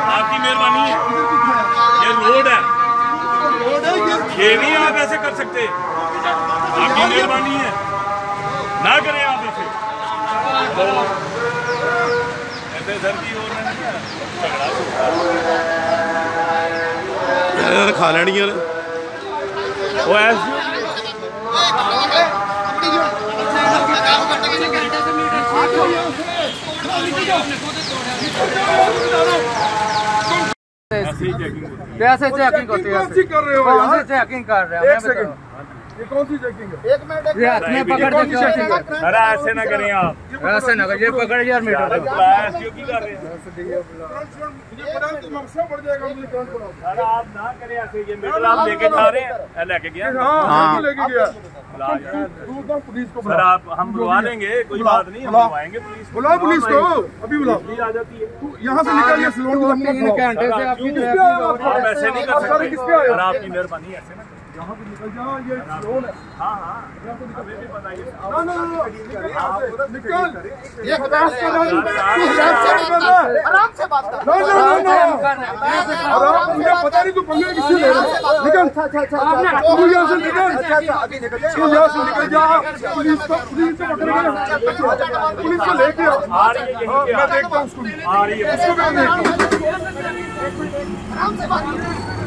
आपकी मेहरबानी है, ये रोड है, ये नहीं आप ऐसे कर सकते। आपकी मेहरबानी है, ना करें आप ऐसे। ऐसे सर की ओर झगड़ा खा लेनी वो ऐसे कैसे चेकिंग होती है? कौन सी चेकिंग कर रहे हैं? ये कौन सी चेकिंग है? एक मिनट ये हाथ में पकड़ के चेकिंग है। अरे ऐसे ना करें आप, ऐसे ना करिए, पकड़ यार मीटर क्यों कर रहे हैं? मुझे पता है तो मसला पड़ जाएगा मुझे करंट पड़ा। अरे आप ना करें ऐसे, ये मीटर आप लेके जा रहे हैं, लेके गया। हां लेके गया। पुलिस को सर आप हम बुलवा देंगे, कोई बात नहीं, हम बुलवाएंगे पुलिस। बुलाओ पुलिस को, अभी बुलाओ। आ जाती है तू यहाँ से निकल, ये सिलोन को 3 घंटे से आपकी आप ऐसे नहीं कर सकते। किसके आए? सर आपकी मेहरबानी ऐसे ना यहाँ से निकल जाओ, ये सिलोन है। हाँ हाँ हमें भी बताइए। निकल एक बहस कर रहा हूं, आराम से बात कर। मुझे पता नहीं तू पंगे किससे ले रहा है। निकल तू यहाँ से निकल, तू यहाँ से निकल जा। पुलिस को पकड़ के पुलिस को लेके आओ। आ रही है, मैं देखता हूँ उसको। आ रही है, उसको भी देखता हूँ। आराम से बात कर।